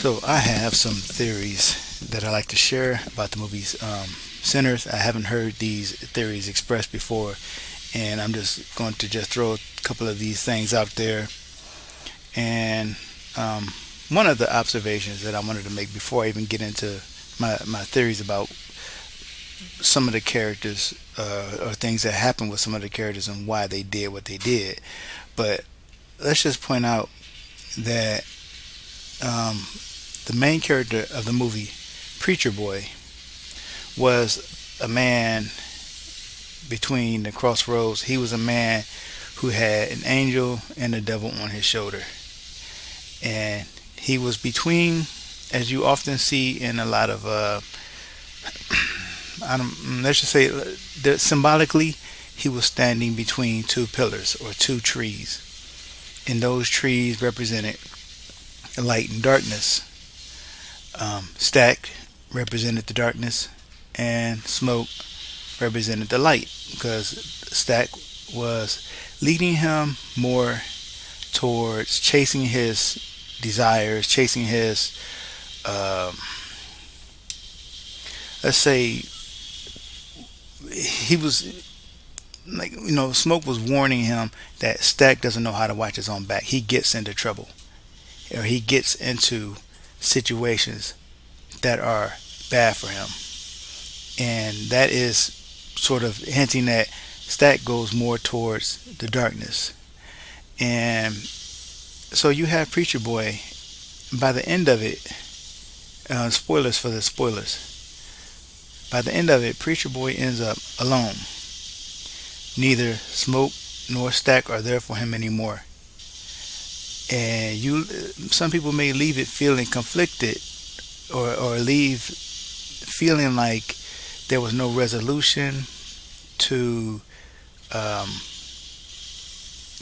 So I have some theories that I like to share about the movies Sinners. I haven't heard these theories expressed before, and I'm just going to just throw a couple of these things out there. And one of the observations that I wanted to make before I even get into my theories about some of the characters or things that happened with some of the characters and why they did what they did. But let's just point out that um, the main character of the movie, Preacher Boy, was a man between the crossroads. He was a man who had an angel and the devil on his shoulder. And he was between, as you often see in a lot of, let's just say, that symbolically, he was standing between two pillars or two trees. And those trees represented light and darkness. Stack represented the darkness, and smoke represented the light because Stack was leading him more towards chasing his desires, chasing his, um, let's say, he was like, Smoke was warning him that Stack doesn't know how to watch his own back. He gets into trouble, or he gets into situations that are bad for him. And that is sort of hinting that Stack goes more towards the darkness. And so you have Preacher Boy. By the end of it, spoilers for the spoilers. By the end of it, Preacher Boy ends up alone. Neither Smoke nor Stack are there for him anymore. And some people may leave it feeling conflicted, or leave feeling like there was no resolution to um,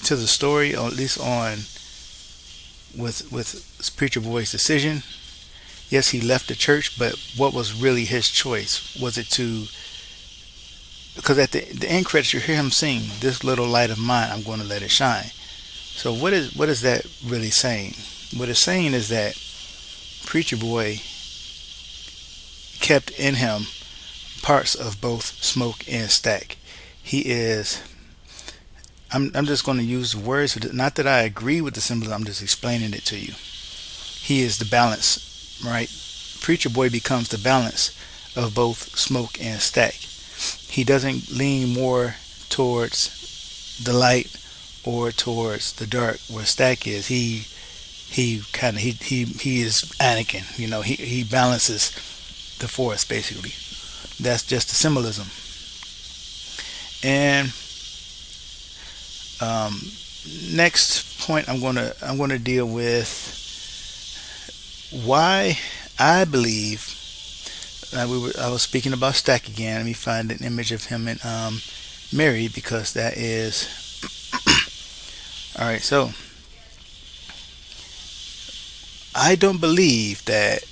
to the story, or at least on with Preacher Boy's decision. Yes, he left the church, but what was really his choice? Was it to, because at the end credits you hear him sing, "This little light of mine, I'm going to let it shine." So what is that really saying? What it's saying is that Preacher Boy kept in him parts of both Smoke and Stack. He is. I'm just going to use words. Not that I agree with the symbolism. I'm just explaining it to you. He is the balance, right? Preacher Boy becomes the balance of both Smoke and Stack. He doesn't lean more towards the light or towards the dark where Stack is. He is Anakin. He balances the force basically. That's just the symbolism. And um, next point, I'm gonna deal with why I believe. I was speaking about Stack again. Let me find an image of him and Mary, because that is all right. So I don't believe that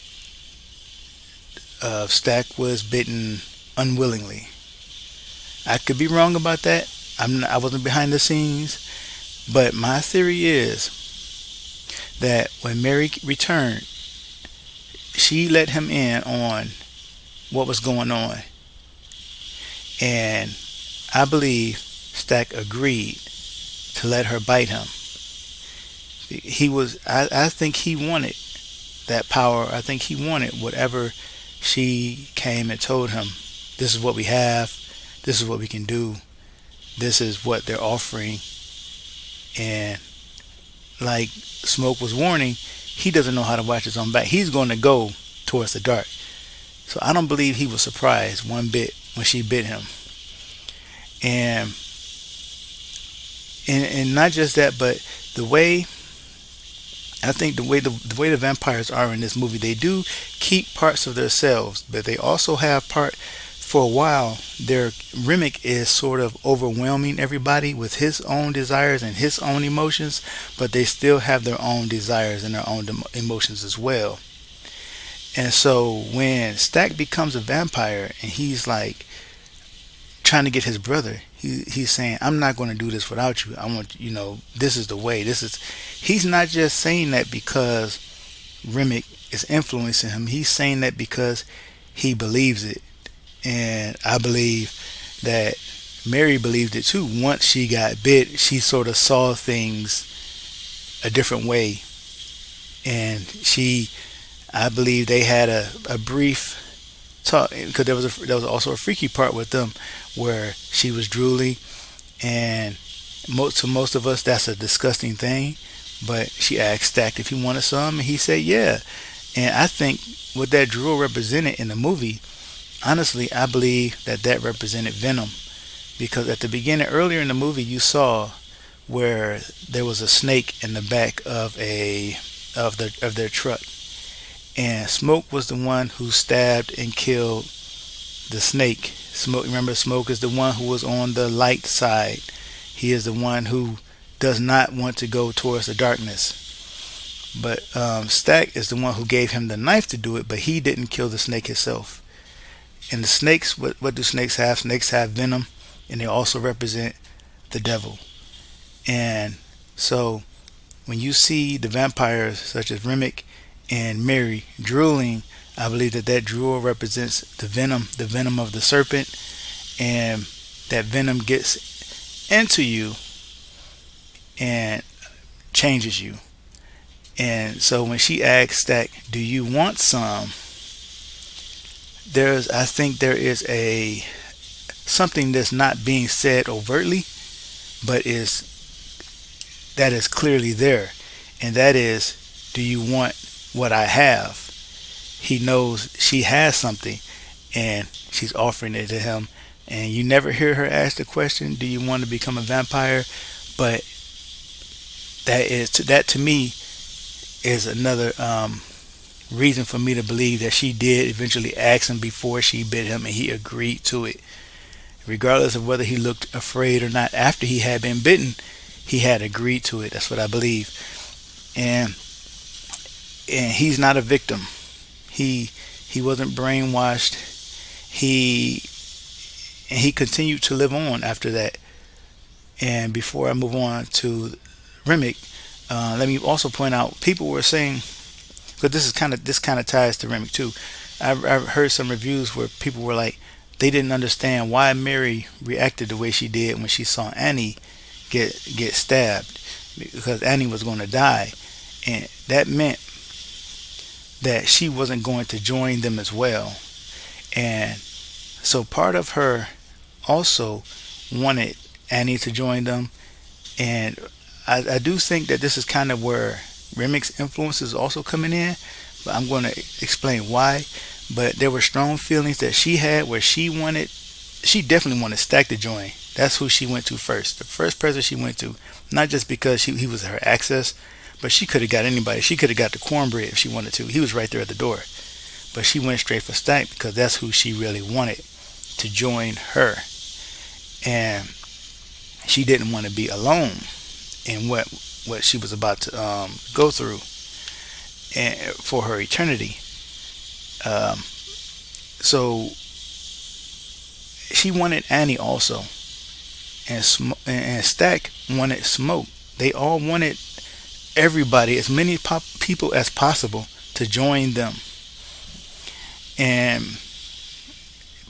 Stack was bitten unwillingly. I could be wrong about that. I wasn't behind the scenes, but my theory is that when Mary returned, she let him in on what was going on, and I believe Stack agreed to let her bite him. He was. I think he wanted that power. I think he wanted whatever she came and told him. This is what we have. This is what we can do. This is what they're offering. And like Smoke was warning, he doesn't know how to watch his own back. He's going to go towards the dark. So I don't believe he was surprised one bit when she bit him. And and not just that, but the way I think the way the vampires are in this movie, they do keep parts of themselves, but they also have part. For a while, their Remick is sort of overwhelming everybody with his own desires and his own emotions, but they still have their own desires and their own emotions as well. And so when Stack becomes a vampire and he's like trying to get his brother, he's saying, "I'm not going to do this without you. I want, this is the way. This is." He's not just saying that because Remick is influencing him. He's saying that because he believes it, and I believe that Mary believed it too. Once she got bit, she sort of saw things a different way, and I believe they had a brief talk because there was also a freaky part with them where she was drooling, and to most of us that's a disgusting thing. But she asked Stack if he wanted some, and he said yeah. And I think what that drool represented in the movie, honestly, I believe that that represented Venom because at the beginning, earlier in the movie, you saw where there was a snake in the back of their truck, and Smoke was the one who stabbed and killed the snake. Smoke, remember, Smoke is the one who was on the light side. He is the one who does not want to go towards the darkness. But Stack is the one who gave him the knife to do it, but he didn't kill the snake himself. And the snakes, what do snakes have? Snakes have venom, and they also represent the devil. And so when you see the vampires such as Remick and Mary drooling, I believe that that drool represents the venom of the serpent, and that venom gets into you and changes you. And so when she asks Stack, "Do you want some?" I think there is a something that's not being said overtly, but that is clearly there, and that is, "Do you want what I have?" He knows she has something, and she's offering it to him. And you never hear her ask the question, "Do you want to become a vampire?" But that to me is another reason for me to believe that she did eventually ask him before she bit him, and he agreed to it, regardless of whether he looked afraid or not. After he had been bitten, he had agreed to it. That's what I believe. And he's not a victim. He wasn't brainwashed. He he continued to live on after that. And before I move on to Remick, let me also point out people were saying, but this kind of ties to Remick too. I've heard some reviews where people were like they didn't understand why Mary reacted the way she did when she saw Annie get stabbed, because Annie was going to die, and that meant that she wasn't going to join them as well. And so part of her also wanted Annie to join them, and I do think that this is kind of where Remick's influence is also coming in, but I'm going to explain why. But there were strong feelings that she had where she definitely wanted Stack to join. That's who she went to first. The first person she went to, not just because he was her access, but she could have got anybody. She could have got the cornbread if she wanted to. He was right there at the door. But she went straight for Stack because that's who she really wanted to join her. And she didn't want to be alone in what she was about to go through and for her eternity. So she wanted Annie also, and Stack wanted Smoke. They all wanted everybody, as many people as possible, to join them. And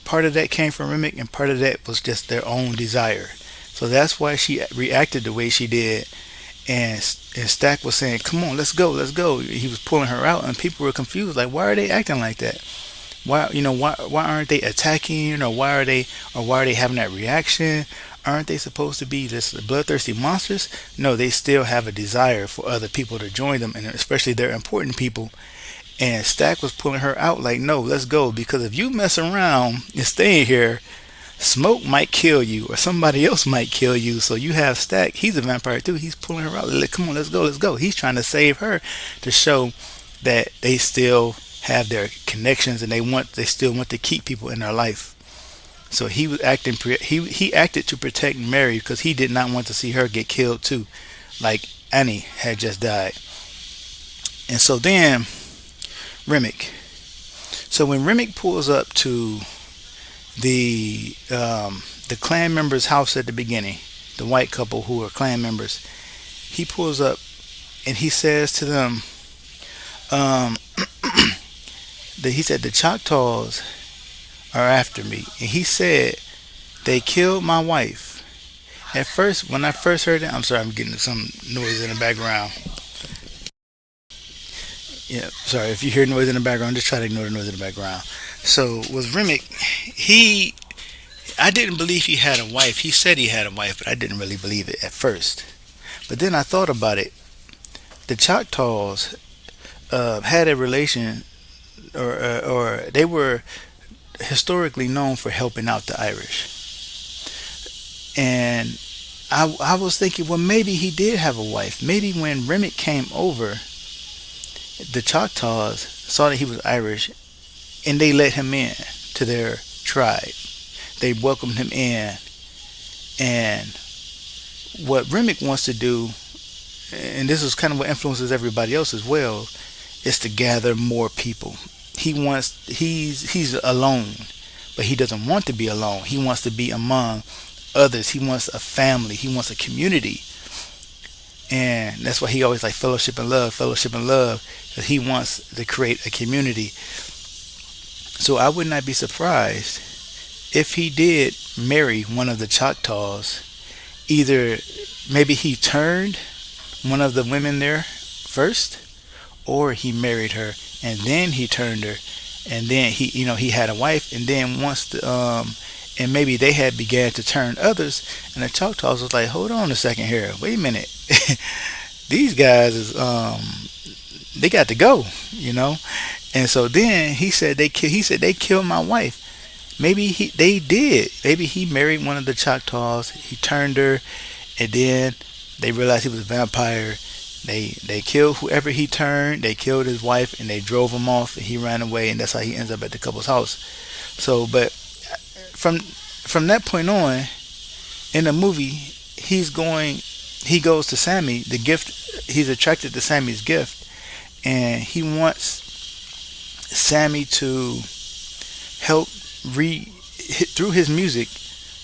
part of that came from Remick, and part of that was just their own desire. So that's why she reacted the way she did. And Stack was saying, "Come on, let's go, let's go." He was pulling her out, and people were confused, like, why are they acting like that? Why aren't they attacking, or why are they having that reaction? Aren't they supposed to be this bloodthirsty monsters? No, they still have a desire for other people to join them, and especially their important people. And Stack was pulling her out like, "No, let's go, because if you mess around and stay here, Smoke might kill you, or somebody else might kill you." So you have Stack, he's a vampire too. He's pulling her out like, "Come on, let's go, let's go." He's trying to save her to show that they still have their connections, and they still want to keep people in their life. So he was acting. He acted to protect Mary because he did not want to see her get killed too, like Annie had just died. And so then Remick. So when Remick pulls up to the clan members' house at the beginning, the white couple who are clan members, he pulls up and he says to them, Um, he said the Choctaws are after me, and he said they killed my wife. At first, when I first heard it, I'm sorry, I'm getting some noise in the background. Yeah, sorry if you hear noise in the background. Just try to ignore the noise in the background. So with Remick, he I didn't believe he had a wife. He said he had a wife, but I didn't really believe it at first. But then I thought about it. The Choctaws had a relation, or they were historically known for helping out the Irish. And I was thinking, well, maybe he did have a wife. Maybe when Remick came over, the Choctaws saw that he was Irish, and they let him in to their tribe. They welcomed him in, and what Remick wants to do, and this is kind of what influences everybody else as well, is to gather more people. He's alone, but he doesn't want to be alone. He wants to be among others. He wants a family. He wants a community, and that's why he always like fellowship and love, fellowship and love. 'Cause he wants to create a community. So I would not be surprised if he did marry one of the Choctaws. Either maybe he turned one of the women there first, or he married her and then he turned her, and then he had a wife, and then and maybe they had began to turn others, and the Choctaws was like, hold on a second here, wait a minute, these guys is they got to go, you know. And so then he said they killed my wife. Maybe they did. Maybe he married one of the Choctaws. He turned her, and then they realized he was a vampire. They killed whoever he turned. They killed his wife, and they drove him off. And he ran away, and that's how he ends up at the couple's house. So, but from that point on in the movie, he goes to Sammy. The gift, he's attracted to Sammy's gift, and he wants Sammy to help through his music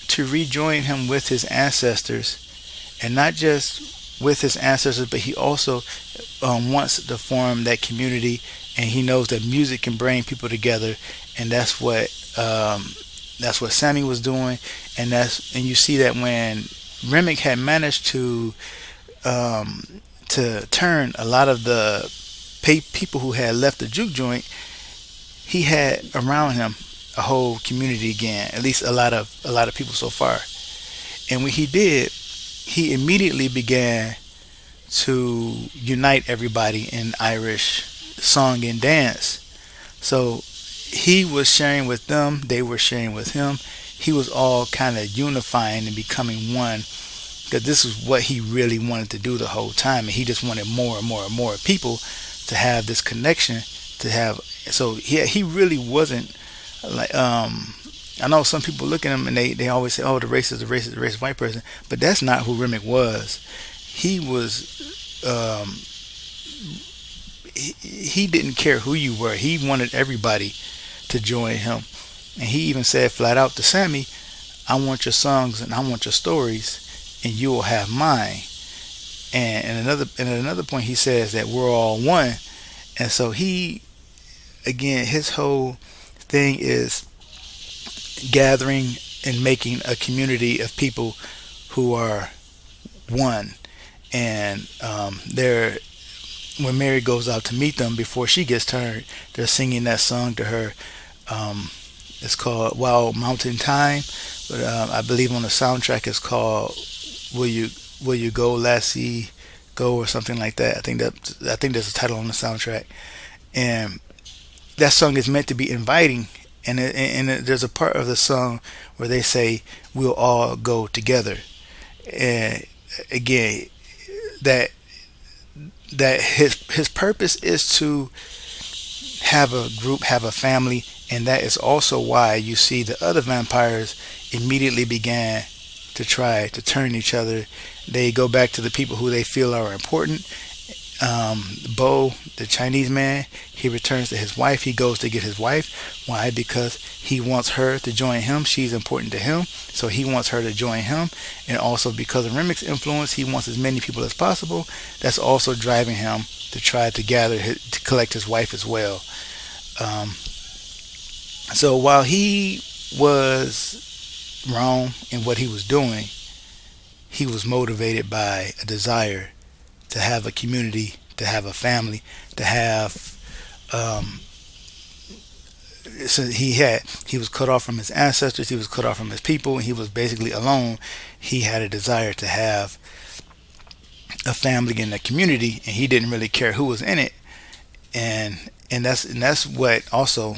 to rejoin him with his ancestors, and not just with his ancestors, but he also wants to form that community, and he knows that music can bring people together, and that's what Sammy was doing, and you see that when Remick had managed to turn a lot of the people who had left the juke joint, he had around him a whole community again, at least a lot of people so far. And when he did, he immediately began to unite everybody in Irish song and dance. So he was sharing with them, they were sharing with him. He was all kind of unifying and becoming one, because this is what he really wanted to do the whole time, and he just wanted more and more and more people to have this connection, to have. So he really wasn't like I know some people look at him and they always say, oh, the racist, the racist, the racist white person, but that's not who Remick was. He was he didn't care who you were. He wanted everybody to join him, and he even said flat out to Sammy, I want your songs and I want your stories, and you will have mine. And in another point, he says that we're all one. And so he, again, his whole thing is gathering and making a community of people who are one. And they're when Mary goes out to meet them before she gets turned, they're singing that song to her. Um, it's called Wild Mountain Time, but I believe on the soundtrack it's called Will You Will You Go Lassie Go, or something like that. I think there's a title on the soundtrack, and that song is meant to be inviting. There's a part of the song where they say we'll all go together, and again, that his purpose is to have a group, have a family, and that is also why you see the other vampires immediately began to try to turn each other. They go back to the people who they feel are important, Bo, the Chinese man, he returns to his wife. He goes to get his wife. Why? Because he wants her to join him. She's important to him, so he wants her to join him. And also because of Remic's influence, he wants as many people as possible. That's also driving him to try to to collect his wife as well. Um, so while he was wrong in what he was doing, he was motivated by a desire to have a community, to have a family, to have. Um, so he was cut off from his ancestors, he was cut off from his people, and he was basically alone. He had a desire to have a family in a community, and he didn't really care who was in it. And that's what also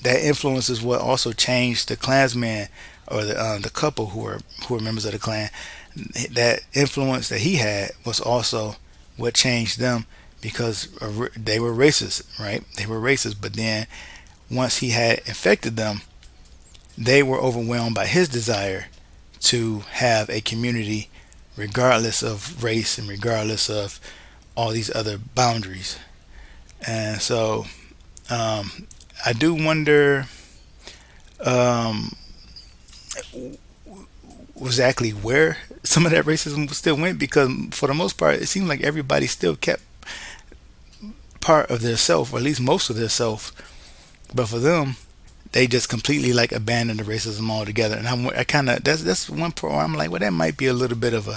that influence is what also changed the Klansmen or the couple who were members of the Klan. That influence that he had was also what changed them because they were racist, right? They were racist, but then once he had infected them, they were overwhelmed by his desire to have a community regardless of race and regardless of all these other boundaries. And so um, I do wonder um, exactly where some of that racism still went because for the most part it seemed like everybody still kept part of their self or at least most of their self, but for them they just completely like abandoned the racism altogether. And I kind of that's one part where I'm like, well, that might be a little bit of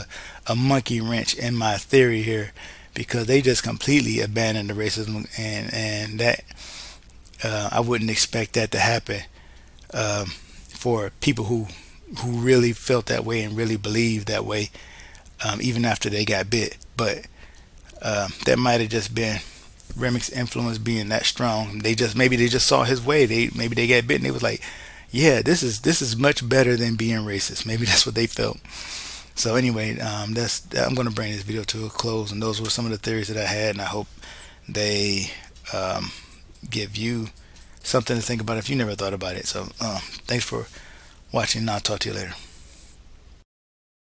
a monkey wrench in my theory here because they just completely abandoned the racism, and that I wouldn't expect that to happen for people who really felt that way and really believed that way, even after they got bit. But that might have just been Remic's influence being that strong. Maybe they just saw his way. Maybe they got bit and they was like, yeah, this is much better than being racist. Maybe that's what they felt. So anyway, I'm going to bring this video to a close, and those were some of the theories that I had, and I hope they um, give you something to think about if you never thought about it. So thanks for watching, and I'll talk to you later.